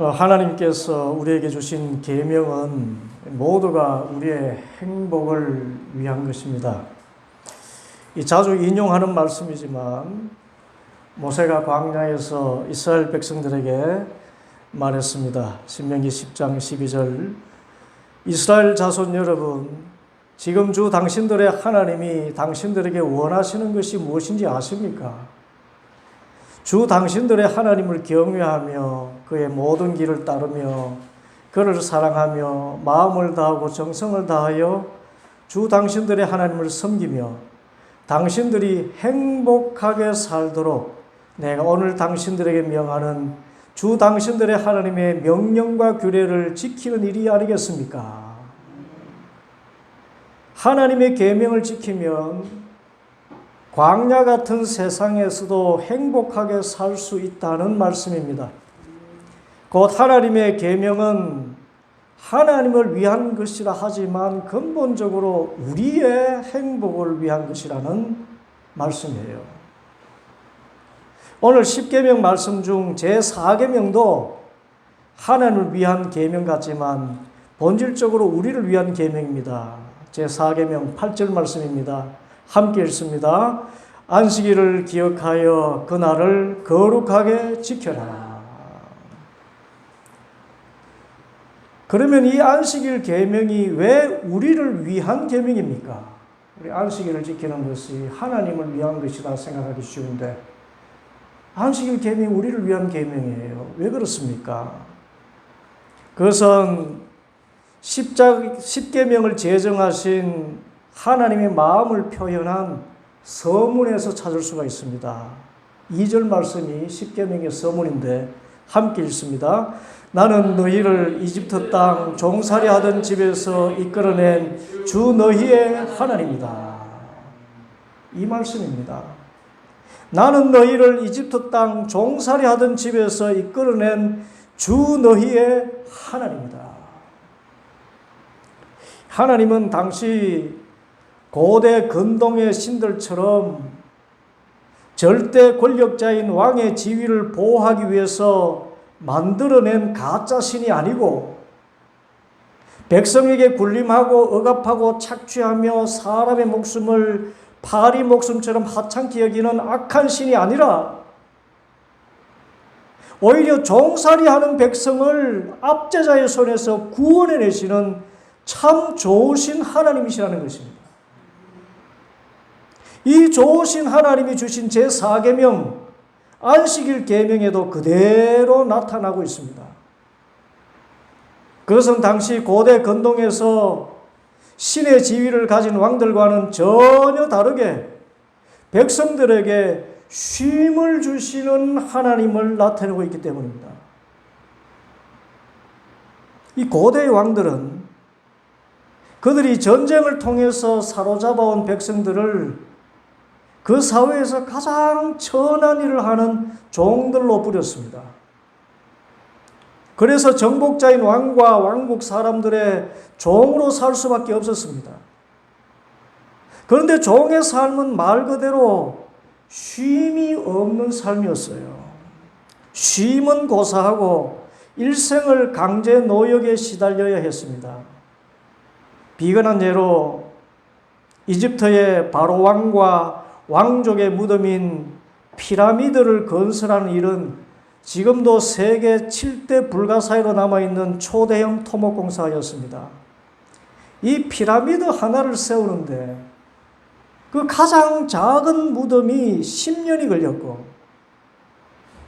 하나님께서 우리에게 주신 계명은 모두가 우리의 행복을 위한 것입니다. 자주 인용하는 말씀이지만 모세가 광야에서 이스라엘 백성들에게 말했습니다. 신명기 10장 12절 이스라엘 자손 여러분, 지금 주 당신들의 하나님이 당신들에게 원하시는 것이 무엇인지 아십니까? 주 당신들의 하나님을 경외하며 그의 모든 길을 따르며 그를 사랑하며 마음을 다하고 정성을 다하여 주 당신들의 하나님을 섬기며 당신들이 행복하게 살도록 내가 오늘 당신들에게 명하는 주 당신들의 하나님의 명령과 규례를 지키는 일이 아니겠습니까? 하나님의 계명을 지키면 광야 같은 세상에서도 행복하게 살 수 있다는 말씀입니다. 곧 하나님의 계명은 하나님을 위한 것이라 하지만 근본적으로 우리의 행복을 위한 것이라는 말씀이에요. 오늘 10계명 말씀 중 제4계명도 하나님을 위한 계명 같지만 본질적으로 우리를 위한 계명입니다. 제4계명 8절 말씀입니다. 함께 읽습니다. 안식일을 기억하여 그날을 거룩하게 지켜라. 그러면 이 안식일 계명이 왜 우리를 위한 계명입니까? 우리 안식일을 지키는 것이 하나님을 위한 것이라 생각하기 쉬운데 안식일 계명이 우리를 위한 계명이에요. 왜 그렇습니까? 그것은 10계명을 제정하신 하나님의 마음을 표현한 서문에서 찾을 수가 있습니다. 2절 말씀이 10계명의 서문인데 함께 읽습니다. 나는 너희를 이집트 땅 종살이 하던 집에서 이끌어낸 주 너희의 하나님이다. 이 말씀입니다. 나는 너희를 이집트 땅 종살이 하던 집에서 이끌어낸 주 너희의 하나님이다. 하나님은 당시 고대 근동의 신들처럼 절대 권력자인 왕의 지위를 보호하기 위해서 만들어낸 가짜 신이 아니고 백성에게 군림하고 억압하고 착취하며 사람의 목숨을 파리 목숨처럼 하찮게 여기는 악한 신이 아니라 오히려 종살이하는 백성을 압제자의 손에서 구원해내시는 참 좋으신 하나님이시라는 것입니다. 이 좋으신 하나님이 주신 제4계명 안식일 계명에도 그대로 나타나고 있습니다. 그것은 당시 고대 근동에서 신의 지위를 가진 왕들과는 전혀 다르게 백성들에게 쉼을 주시는 하나님을 나타내고 있기 때문입니다. 이 고대의 왕들은 그들이 전쟁을 통해서 사로잡아온 백성들을 그 사회에서 가장 천한 일을 하는 종들로 부렸습니다. 그래서 정복자인 왕과 왕국 사람들의 종으로 살 수밖에 없었습니다. 그런데 종의 삶은 말 그대로 쉼이 없는 삶이었어요. 쉼은 고사하고 일생을 강제 노역에 시달려야 했습니다. 비근한 예로 이집트의 바로 왕과 왕족의 무덤인 피라미드를 건설하는 일은 지금도 세계 7대 불가사의로 남아있는 초대형 토목공사였습니다. 이 피라미드 하나를 세우는데 그 가장 작은 무덤이 10년이 걸렸고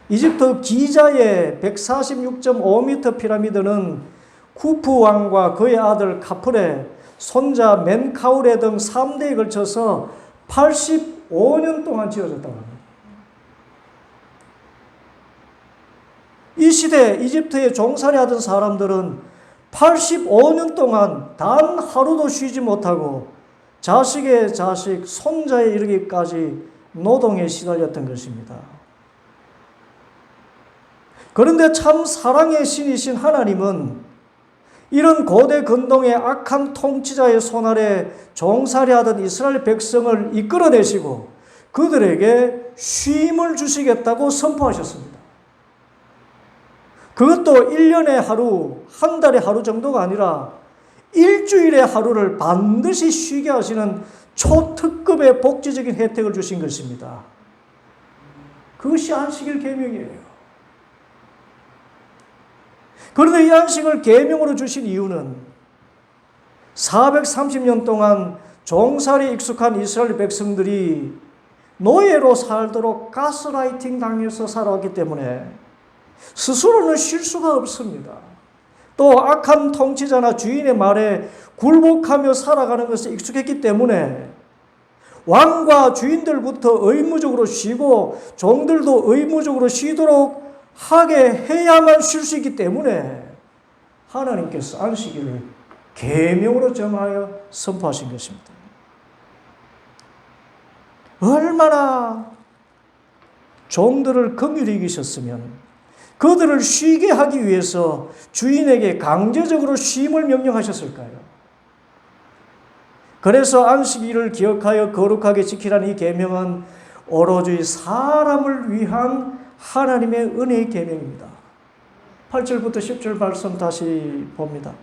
이집트 기자의 146.5m 피라미드는 쿠프 왕과 그의 아들 카프레, 손자 멘카우레 등 3대에 걸쳐서 85년 동안 지어졌다고 합니다. 이 시대 이집트에 종살이 하던 사람들은 85년 동안 단 하루도 쉬지 못하고 자식의 자식, 손자에 이르기까지 노동에 시달렸던 것입니다. 그런데 참 사랑의 신이신 하나님은 이런 고대 근동의 악한 통치자의 손 아래 종살이하던 이스라엘 백성을 이끌어내시고 그들에게 쉼을 주시겠다고 선포하셨습니다. 그것도 1년에 하루, 한 달에 하루 정도가 아니라 일주일에 하루를 반드시 쉬게 하시는 초특급의 복지적인 혜택을 주신 것입니다. 그것이 안식일 계명이에요. 그런데 이 안식을 계명으로 주신 이유는 430년 동안 종살이에 익숙한 이스라엘 백성들이 노예로 살도록 가스라이팅 당해서 살아왔기 때문에 스스로는 쉴 수가 없습니다. 또 악한 통치자나 주인의 말에 굴복하며 살아가는 것에 익숙했기 때문에 왕과 주인들부터 의무적으로 쉬고 종들도 의무적으로 쉬도록 하게 해야만 쉴 수 있기 때문에 하나님께서 안식일을 계명으로 정하여 선포하신 것입니다. 얼마나 종들을 긍휼히 여기셨으면 그들을 쉬게 하기 위해서 주인에게 강제적으로 쉼을 명령하셨을까요? 그래서 안식일을 기억하여 거룩하게 지키라는 이 계명은 오로지 사람을 위한 하나님의 은혜의 계명입니다. 8절부터 10절 말씀 다시 봅니다.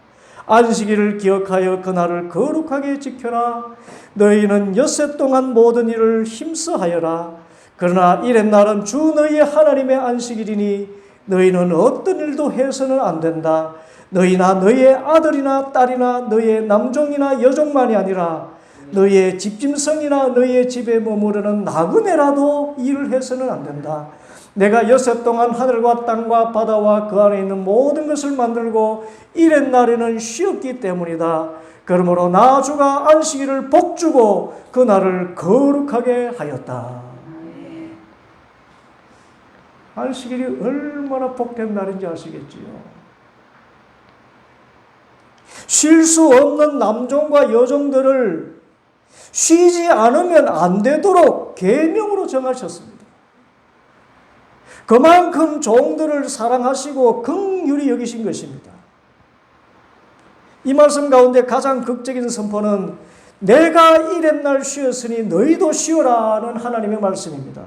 안식일을 기억하여 그날을 거룩하게 지켜라. 너희는 엿새 동안 모든 일을 힘써 하여라. 그러나 이렛 날은 주 너희의 하나님의 안식일이니 너희는 어떤 일도 해서는 안 된다. 너희나 너희의 아들이나 딸이나 너희의 남종이나 여종만이 아니라 너희의 집짐승이나 너희의 집에 머무르는 나그네라도 일을 해서는 안 된다. 내가 엿새 동안 하늘과 땅과 바다와 그 안에 있는 모든 것을 만들고 이렛 날에는 쉬었기 때문이다. 그러므로 나 주가 안식일을 복주고 그 날을 거룩하게 하였다. 안식일이 얼마나 복된 날인지 아시겠지요? 쉴 수 없는 남종과 여종들을 쉬지 않으면 안 되도록 계명으로 정하셨습니다. 그만큼 종들을 사랑하시고 긍휼히 여기신 것입니다. 이 말씀 가운데 가장 극적인 선포는 내가 이렛 날 쉬었으니 너희도 쉬어라는 하나님의 말씀입니다.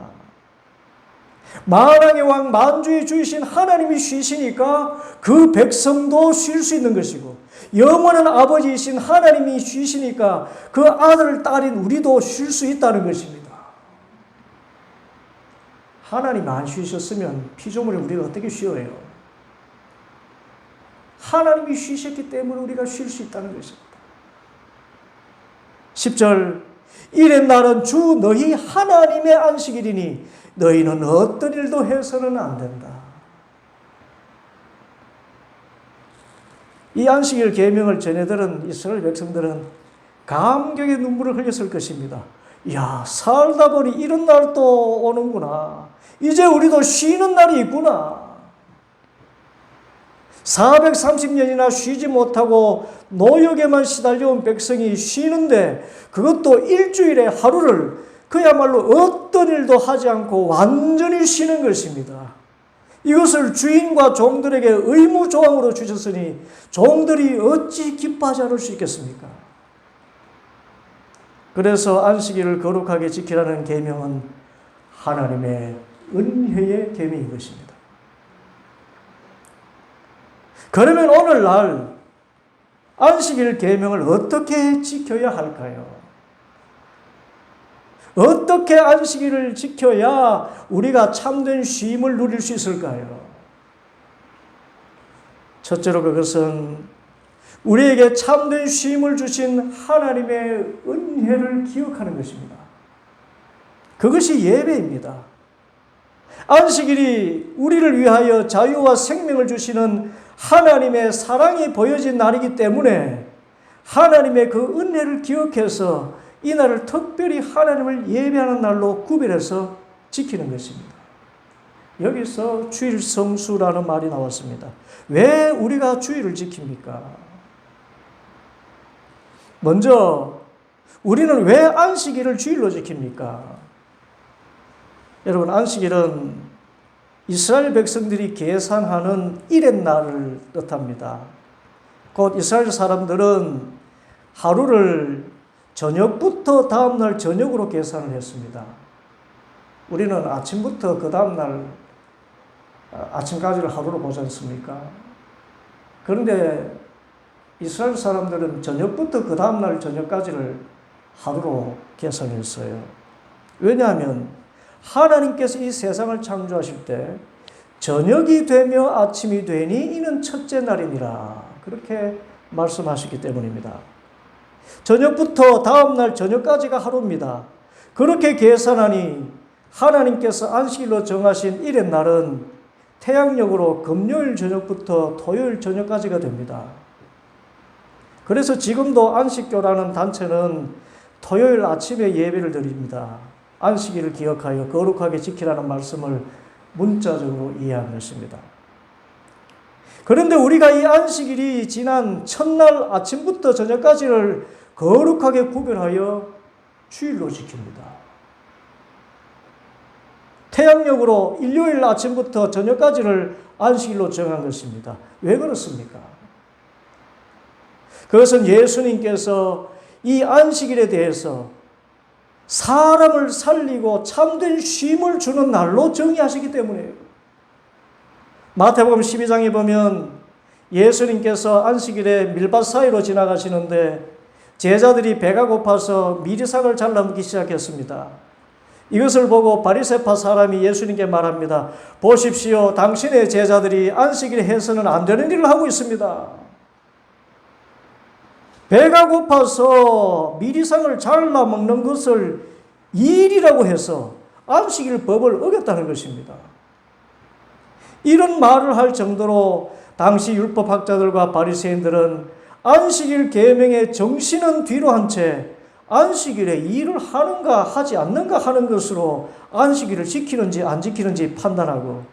만왕의 왕 만주의 주이신 하나님이 쉬시니까 그 백성도 쉴 수 있는 것이고 영원한 아버지이신 하나님이 쉬시니까 그 아들 딸인 우리도 쉴 수 있다는 것입니다. 하나님 안 쉬셨으면 피조물이 우리가 어떻게 쉬어요? 하나님이 쉬셨기 때문에 우리가 쉴 수 있다는 것입니다. 10절 이렛 날은 주 너희 하나님의 안식일이니 너희는 어떤 일도 해서는 안 된다. 이 안식일 계명을 전해들은 이스라엘 백성들은 감격의 눈물을 흘렸을 것입니다. 이야, 살다 보니 이런 날도 오는구나. 이제 우리도 쉬는 날이 있구나. 430년이나 쉬지 못하고 노역에만 시달려온 백성이 쉬는데 그것도 일주일에 하루를 그야말로 어떤 일도 하지 않고 완전히 쉬는 것입니다. 이것을 주인과 종들에게 의무조항으로 주셨으니 종들이 어찌 기뻐하지 않을 수 있겠습니까? 그래서 안식일을 거룩하게 지키라는 계명은 하나님의 은혜의 계명인 것입니다. 그러면 오늘날 안식일 계명을 어떻게 지켜야 할까요? 어떻게 안식일을 지켜야 우리가 참된 쉼을 누릴 수 있을까요? 첫째로 그것은 우리에게 참된 쉼을 주신 하나님의 은혜를 기억하는 것입니다. 그것이 예배입니다. 안식일이 우리를 위하여 자유와 생명을 주시는 하나님의 사랑이 보여진 날이기 때문에 하나님의 그 은혜를 기억해서 이 날을 특별히 하나님을 예배하는 날로 구별해서 지키는 것입니다. 여기서 주일 성수라는 말이 나왔습니다. 왜 우리가 주일을 지킵니까? 먼저 우리는 왜 안식일을 주일로 지킵니까? 여러분, 안식일은 이스라엘 백성들이 계산하는 이렛 날을 뜻합니다. 곧 이스라엘 사람들은 하루를 저녁부터 다음날 저녁으로 계산을 했습니다. 우리는 아침부터 그 다음날 아침까지를 하루로 보지 않습니까? 그런데 이스라엘 사람들은 저녁부터 그 다음날 저녁까지를 하루로 계산했어요. 왜냐하면 하나님께서 이 세상을 창조하실 때 저녁이 되며 아침이 되니 이는 첫째 날이니라 그렇게 말씀하셨기 때문입니다. 저녁부터 다음날 저녁까지가 하루입니다. 그렇게 계산하니 하나님께서 안식일로 정하신 일의 날은 태양력으로 금요일 저녁부터 토요일 저녁까지가 됩니다. 그래서 지금도 안식교라는 단체는 토요일 아침에 예배를 드립니다. 안식일을 기억하여 거룩하게 지키라는 말씀을 문자적으로 이해한 것입니다. 그런데 우리가 이 안식일이 지난 첫날 아침부터 저녁까지를 거룩하게 구별하여 주일로 지킵니다. 태양력으로 일요일 아침부터 저녁까지를 안식일로 정한 것입니다. 왜 그렇습니까? 그것은 예수님께서 이 안식일에 대해서 사람을 살리고 참된 쉼을 주는 날로 정의하시기 때문이에요. 마태복음 12장에 보면 예수님께서 안식일에 밀밭 사이로 지나가시는데 제자들이 배가 고파서 미리삭을 잘라 먹기 시작했습니다. 이것을 보고 바리새파 사람이 예수님께 말합니다. 보십시오. 당신의 제자들이 안식일에 해서는 안 되는 일을 하고 있습니다. 배가 고파서 미리상을 잘라 먹는 것을 일이라고 해서 안식일 법을 어겼다는 것입니다. 이런 말을 할 정도로 당시 율법학자들과 바리새인들은 안식일 계명의 정신은 뒤로 한 채 안식일에 일을 하는가 하지 않는가 하는 것으로 안식일을 지키는지 안 지키는지 판단하고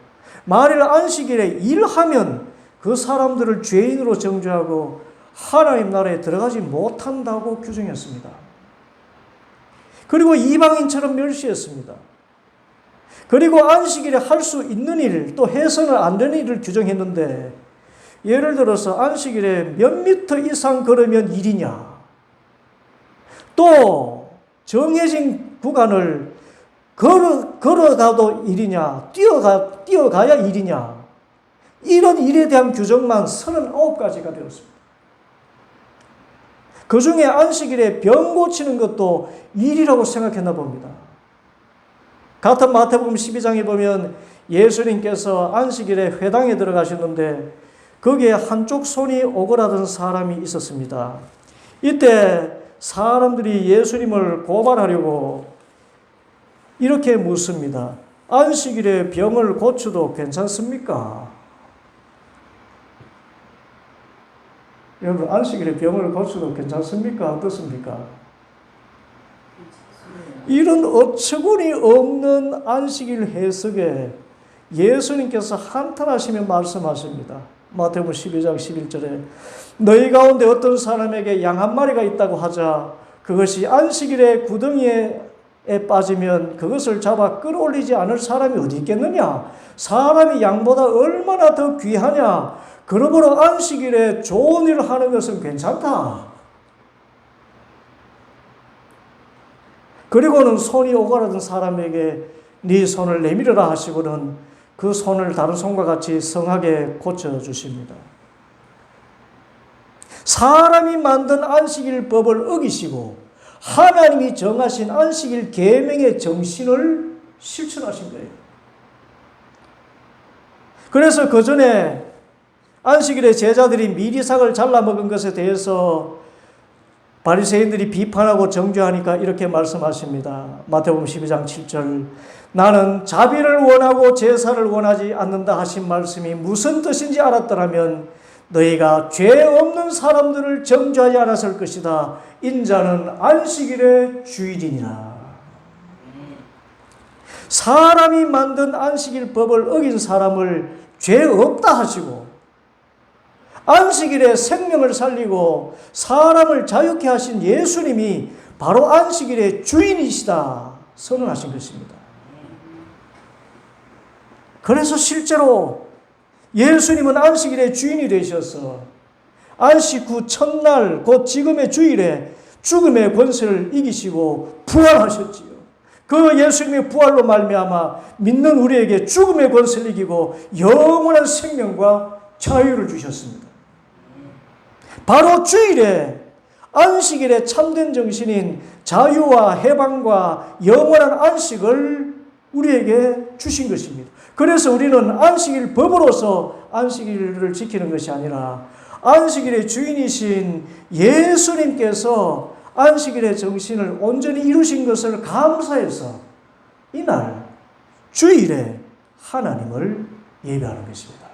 만일 안식일에 일하면 그 사람들을 죄인으로 정죄하고 하나님 나라에 들어가지 못한다고 규정했습니다. 그리고 이방인처럼 멸시했습니다. 그리고 안식일에 할 수 있는 일, 또 해서는 안 되는 일을 규정했는데 예를 들어서 안식일에 몇 미터 이상 걸으면 일이냐, 또 정해진 구간을 걸어가도 일이냐, 뛰어가야 일이냐, 이런 일에 대한 규정만 39가지가 되었습니다. 그 중에 안식일에 병 고치는 것도 일이라고 생각했나 봅니다. 같은 마태복음 12장에 보면 예수님께서 안식일에 회당에 들어가셨는데 거기에 한쪽 손이 오그라든 사람이 있었습니다. 이때 사람들이 예수님을 고발하려고 이렇게 묻습니다. 안식일에 병을 고쳐도 괜찮습니까? 여러분, 안식일에 병을 고쳐도 괜찮습니까? 어떻습니까? 이런 어처구니 없는 안식일 해석에 예수님께서 한탄하시며 말씀하십니다. 마태복음 12장 11절에 너희 가운데 어떤 사람에게 양 한 마리가 있다고 하자 그것이 안식일에 구덩이에 빠지면 그것을 잡아 끌어올리지 않을 사람이 어디 있겠느냐? 사람이 양보다 얼마나 더 귀하냐? 그러므로 안식일에 좋은 일을 하는 것은 괜찮다. 그리고는 손이 오그라든 사람에게 네 손을 내밀어라 하시고는 그 손을 다른 손과 같이 성하게 고쳐주십니다. 사람이 만든 안식일 법을 어기시고 하나님이 정하신 안식일 계명의 정신을 실천하신 거예요. 그래서 그 전에 안식일에 제자들이 미리삭을 잘라 먹은 것에 대해서 바리새인들이 비판하고 정죄하니까 이렇게 말씀하십니다. 마태복음 12장 7절 나는 자비를 원하고 제사를 원하지 않는다 하신 말씀이 무슨 뜻인지 알았더라면 너희가 죄 없는 사람들을 정죄하지 않았을 것이다. 인자는 안식일의 주일이니라. 사람이 만든 안식일 법을 어긴 사람을 죄 없다 하시고 안식일에 생명을 살리고 사람을 자유케 하신 예수님이 바로 안식일의 주인이시다 선언하신 것입니다. 그래서 실제로 예수님은 안식일의 주인이 되셔서 안식 후 첫날 곧 지금의 주일에 죽음의 권세를 이기시고 부활하셨지요. 그 예수님의 부활로 말미암아 믿는 우리에게 죽음의 권세를 이기고 영원한 생명과 자유를 주셨습니다. 바로 주일에 안식일의 참된 정신인 자유와 해방과 영원한 안식을 우리에게 주신 것입니다. 그래서 우리는 안식일 법으로서 안식일을 지키는 것이 아니라 안식일의 주인이신 예수님께서 안식일의 정신을 온전히 이루신 것을 감사해서 이날 주일에 하나님을 예배하는 것입니다.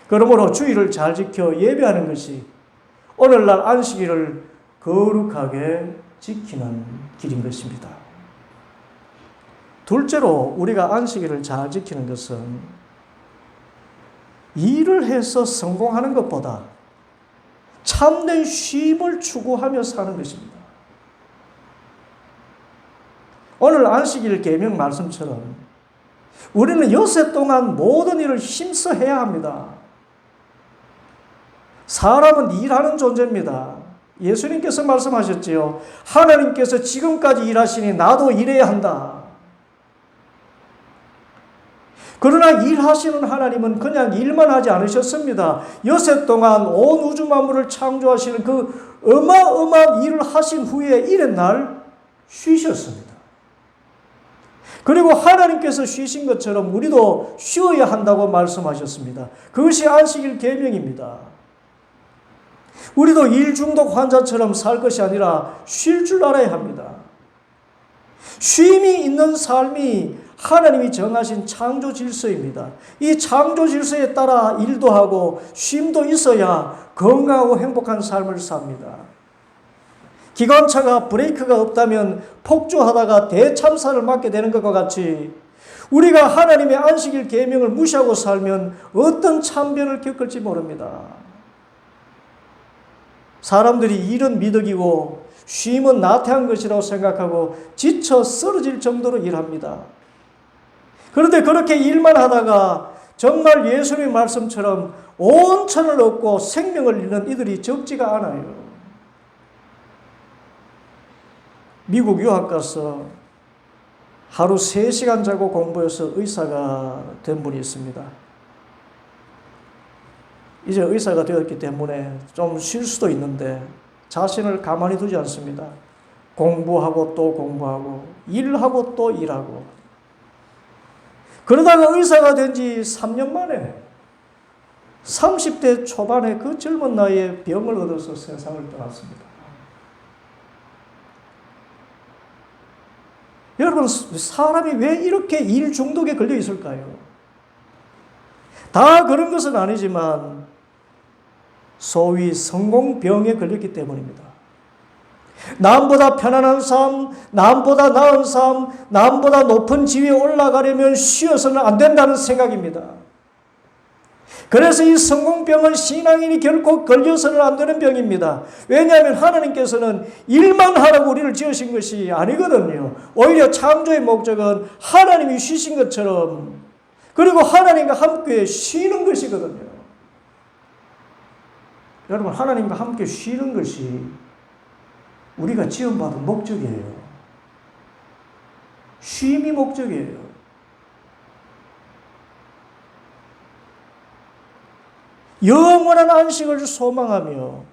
그러므로 주일을 잘 지켜 예배하는 것이 오늘날 안식일을 거룩하게 지키는 길인 것입니다. 둘째로 우리가 안식일을 잘 지키는 것은 일을 해서 성공하는 것보다 참된 쉼을 추구하며 사는 것입니다. 오늘 안식일 계명 말씀처럼 우리는 여세 동안 모든 일을 힘써 해야 합니다. 사람은 일하는 존재입니다. 예수님께서 말씀하셨지요. 하나님께서 지금까지 일하시니 나도 일해야 한다. 그러나 일하시는 하나님은 그냥 일만 하지 않으셨습니다. 여세 동안 온 우주 만물을 창조하시는 그 어마어마한 일을 하신 후에 일의 날 쉬셨습니다. 그리고 하나님께서 쉬신 것처럼 우리도 쉬어야 한다고 말씀하셨습니다. 그것이 안식일 계명입니다. 우리도 일 중독 환자처럼 살 것이 아니라 쉴 줄 알아야 합니다. 쉼이 있는 삶이 하나님이 정하신 창조 질서입니다. 이 창조 질서에 따라 일도 하고 쉼도 있어야 건강하고 행복한 삶을 삽니다. 기관차가 브레이크가 없다면 폭주하다가 대참사를 맞게 되는 것과 같이 우리가 하나님의 안식일 계명을 무시하고 살면 어떤 참변을 겪을지 모릅니다. 사람들이 일은 미덕이고 쉼은 나태한 것이라고 생각하고 지쳐 쓰러질 정도로 일합니다. 그런데 그렇게 일만 하다가 정말 예수님의 말씀처럼 온천을 얻고 생명을 잃는 이들이 적지가 않아요. 미국 유학 가서 하루 3시간 자고 공부해서 의사가 된 분이 있습니다. 이제 의사가 되었기 때문에 좀 쉴 수도 있는데 자신을 가만히 두지 않습니다. 공부하고 또 공부하고 일하고 또 일하고 그러다가 의사가 된 지 3년 만에 30대 초반에 그 젊은 나이에 병을 얻어서 세상을 떠났습니다. 여러분, 사람이 왜 이렇게 일 중독에 걸려 있을까요? 다 그런 것은 아니지만 소위 성공병에 걸렸기 때문입니다. 남보다 편안한 삶, 남보다 나은 삶, 남보다 높은 지위에 올라가려면 쉬어서는 안 된다는 생각입니다. 그래서 이 성공병은 신앙인이 결코 걸려서는 안 되는 병입니다. 왜냐하면 하나님께서는 일만 하라고 우리를 지으신 것이 아니거든요. 오히려 창조의 목적은 하나님이 쉬신 것처럼 그리고 하나님과 함께 쉬는 것이거든요. 여러분, 하나님과 함께 쉬는 것이 우리가 지원받은 목적이에요. 쉼이 목적이에요. 영원한 안식을 소망하며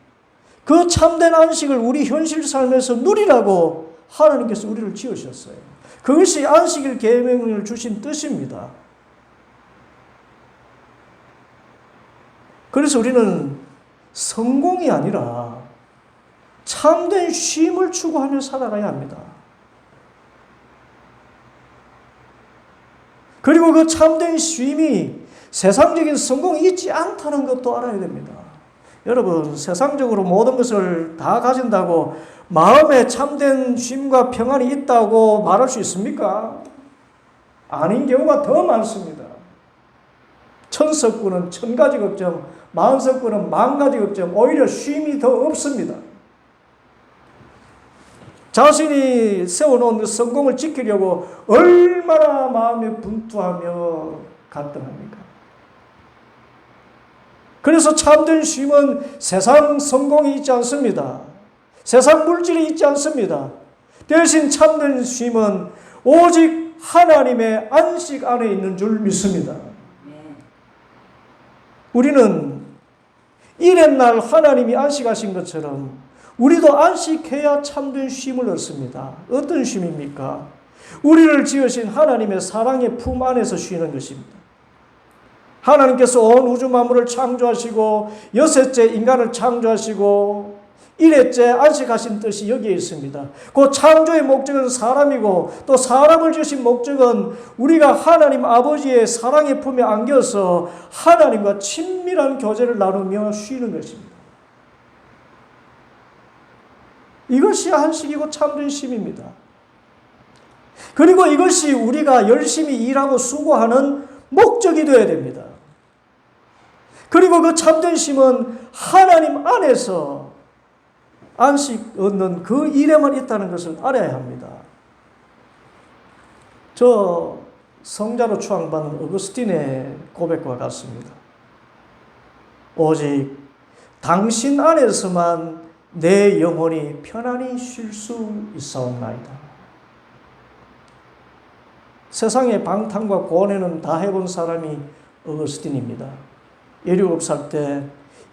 그 참된 안식을 우리 현실 삶에서 누리라고 하나님께서 우리를 지으셨어요. 그것이 안식일 계명을 주신 뜻입니다. 그래서 우리는 성공이 아니라 참된 쉼을 추구하며 살아가야 합니다. 그리고 그 참된 쉼이 세상적인 성공이 있지 않다는 것도 알아야 됩니다. 여러분, 세상적으로 모든 것을 다 가진다고 마음에 참된 쉼과 평안이 있다고 말할 수 있습니까? 아닌 경우가 더 많습니다. 천석군은 1000가지 걱정, 만석군은 10,000가지 걱정, 오히려 쉼이 더 없습니다. 자신이 세워놓은 성공을 지키려고 얼마나 마음에 분투하며 갈등합니까? 그래서 참된 쉼은 세상 성공이 있지 않습니다. 세상 물질이 있지 않습니다. 대신 참된 쉼은 오직 하나님의 안식 안에 있는 줄 믿습니다. 우리는 이렛날 하나님이 안식하신 것처럼 우리도 안식해야 참된 쉼을 얻습니다. 어떤 쉼입니까? 우리를 지으신 하나님의 사랑의 품 안에서 쉬는 것입니다. 하나님께서 온 우주 만물을 창조하시고 여섯째 인간을 창조하시고 일회째 안식하신 뜻이 여기에 있습니다. 그 창조의 목적은 사람이고 또 사람을 지으신 목적은 우리가 하나님 아버지의 사랑의 품에 안겨서 하나님과 친밀한 교제를 나누며 쉬는 것입니다. 이것이 안식이고 참된 쉼입니다. 그리고 이것이 우리가 열심히 일하고 수고하는 목적이 되어야 됩니다. 그리고 그 참된 쉼은 하나님 안에서 안식 얻는 그 일에만 있다는 것을 알아야 합니다. 저 성자로 추앙받는 어거스틴의 고백과 같습니다. 오직 당신 안에서만 내 영혼이 편안히 쉴 수 있사옵나이다. 세상의 방탕과 고뇌는 다 해본 사람이 어거스틴입니다. 17살 때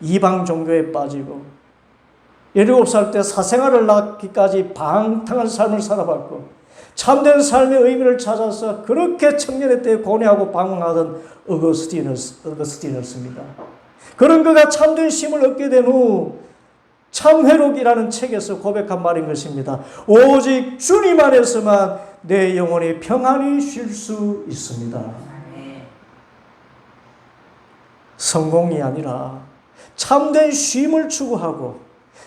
이방 종교에 빠지고 17살 때 사생활을 낳기까지 방탕한 삶을 살아봤고 참된 삶의 의미를 찾아서 그렇게 청년의 때에 고뇌하고 방황하던 어거스틴이었습니다. 그런 그가 참된 쉼을 얻게 된 후 참회록이라는 책에서 고백한 말인 것입니다. 오직 주님 안에서만 내 영혼이 평안히 쉴 수 있습니다. 성공이 아니라 참된 쉼을 추구하고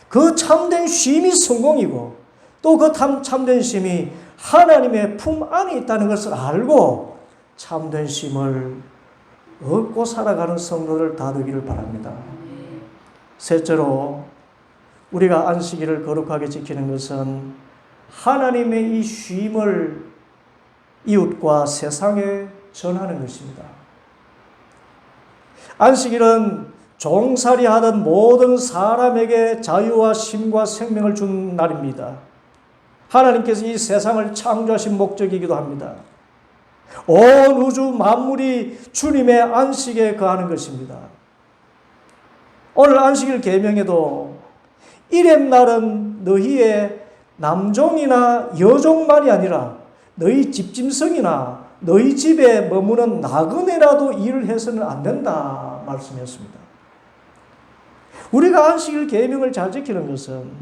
그 참된 쉼이 성공이고 또 그 참된 쉼이 하나님의 품 안에 있다는 것을 알고 참된 쉼을 얻고 살아가는 성도들 다 되기를 바랍니다. 셋째로 우리가 안식일을 거룩하게 지키는 것은 하나님의 이 쉼을 이웃과 세상에 전하는 것입니다. 안식일은 종살이 하던 모든 사람에게 자유와 쉼과 생명을 준 날입니다. 하나님께서 이 세상을 창조하신 목적이기도 합니다. 온 우주 만물이 주님의 안식에 거하는 것입니다. 오늘 안식일 계명에도 이렛날은 너희의 남종이나 여종만이 아니라 너희 집짐승이나 너희 집에 머무는 나그네라도 일을 해서는 안 된다 말씀했습니다. 우리가 안식일 계명을 잘 지키는 것은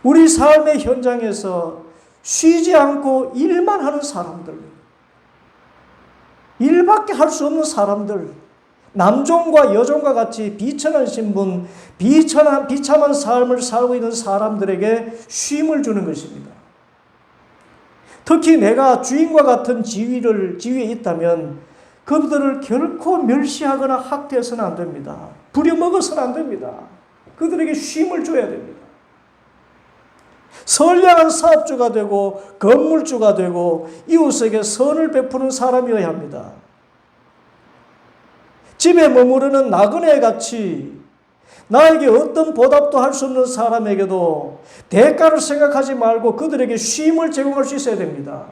우리 삶의 현장에서 쉬지 않고 일만 하는 사람들, 일밖에 할 수 없는 사람들, 남종과 여종과 같이 비천한 신분, 비참한 삶을 살고 있는 사람들에게 쉼을 주는 것입니다. 특히 내가 주인과 같은 지위에 있다면 그들을 결코 멸시하거나 학대해서는 안 됩니다. 부려먹어서는 안 됩니다. 그들에게 쉼을 줘야 됩니다. 선량한 사업주가 되고 건물주가 되고 이웃에게 선을 베푸는 사람이어야 합니다. 집에 머무르는 나그네같이 나에게 어떤 보답도 할 수 없는 사람에게도 대가를 생각하지 말고 그들에게 쉼을 제공할 수 있어야 됩니다.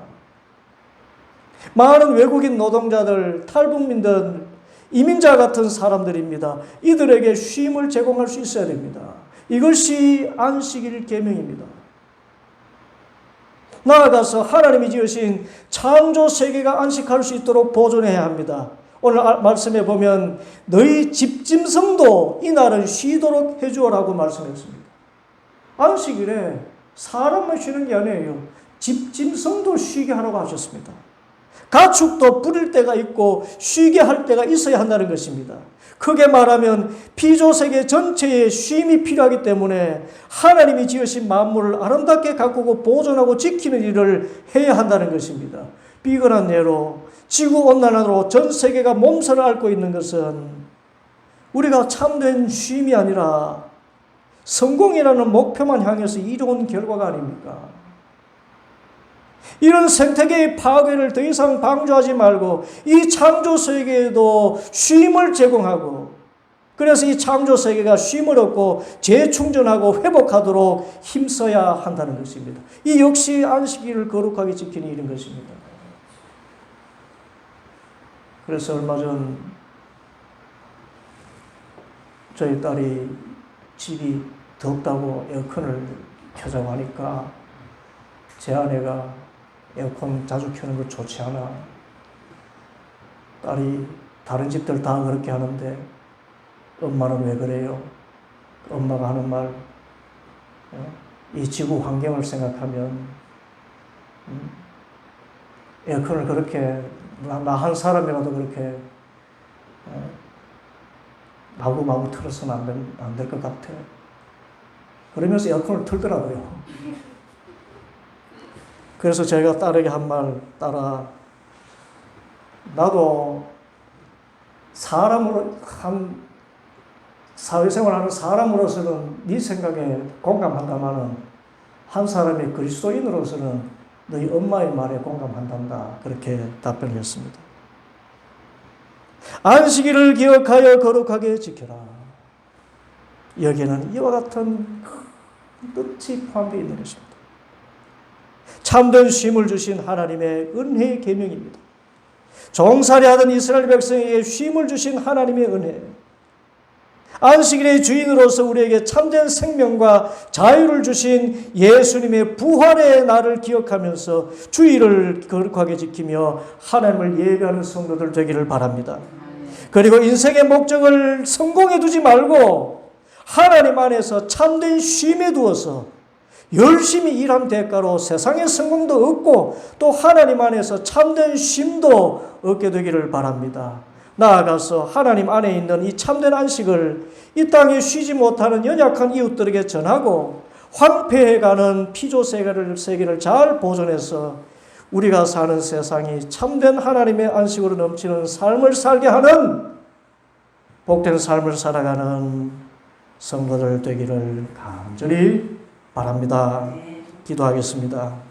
많은 외국인 노동자들, 탈북민들, 이민자 같은 사람들입니다. 이들에게 쉼을 제공할 수 있어야 됩니다. 이것이 안식일 계명입니다. 나아가서 하나님이 지으신 창조 세계가 안식할 수 있도록 보존해야 합니다. 오늘 말씀에 보면 너희 집짐승도 이날은 쉬도록 해주어라고 말씀했습니다. 안식일에 사람만 쉬는 게 아니에요. 집짐승도 쉬게 하라고 하셨습니다. 가축도 부릴 때가 있고 쉬게 할 때가 있어야 한다는 것입니다. 크게 말하면 피조세계 전체에 쉼이 필요하기 때문에 하나님이 지으신 만물을 아름답게 가꾸고 보존하고 지키는 일을 해야 한다는 것입니다. 비근한 예로 지구온난화로 전 세계가 몸살을 앓고 있는 것은 우리가 참된 쉼이 아니라 성공이라는 목표만 향해서 이뤄온 결과가 아닙니까? 이런 생태계의 파괴를 더 이상 방조하지 말고 이 창조 세계에도 쉼을 제공하고 그래서 이 창조 세계가 쉼을 얻고 재충전하고 회복하도록 힘써야 한다는 것입니다. 이 역시 안식일을 거룩하게 지키는 일인 것입니다. 그래서 얼마 전 저희 딸이 집이 덥다고 에어컨을 켜자고 하니까 제 아내가 에어컨 자주 켜는 거 좋지 않아. 딸이 다른 집들 다 그렇게 하는데 엄마는 왜 그래요? 엄마가 하는 말, 이 지구 환경을 생각하면 에어컨을 그렇게 나 한 사람이라도 그렇게 마구마구 틀어서는 안 될 것 같아. 그러면서 에어컨을 틀더라고요. 그래서 제가 딸에게 한 말, 딸아, 나도 사람으로 사회생활하는 사람으로서는 네 생각에 공감한다마는 한 사람의 그리스도인으로서는 너희 엄마의 말에 공감한단다. 그렇게 답변을 했습니다. 안식일을 기억하여 거룩하게 지켜라. 여기에는 이와 같은 뜻이 포함되어 있는 것입니다. 참된 쉼을 주신 하나님의 은혜의 계명입니다. 종살이하던 이스라엘 백성에게 쉼을 주신 하나님의 은혜. 안식일의 주인으로서 우리에게 참된 생명과 자유를 주신 예수님의 부활의 날을 기억하면서 주일을 거룩하게 지키며 하나님을 예배하는 성도들 되기를 바랍니다. 그리고 인생의 목적을 성공에 두지 말고 하나님 안에서 참된 쉼에 두어서 열심히 일한 대가로 세상의 성공도 얻고 또 하나님 안에서 참된 쉼도 얻게 되기를 바랍니다. 나아가서 하나님 안에 있는 이 참된 안식을 이 땅에 쉬지 못하는 연약한 이웃들에게 전하고 황폐해가는 피조 세계를 잘 보존해서 우리가 사는 세상이 참된 하나님의 안식으로 넘치는 삶을 살게 하는 복된 삶을 살아가는 성도들 되기를 간절히 바랍니다. 기도하겠습니다.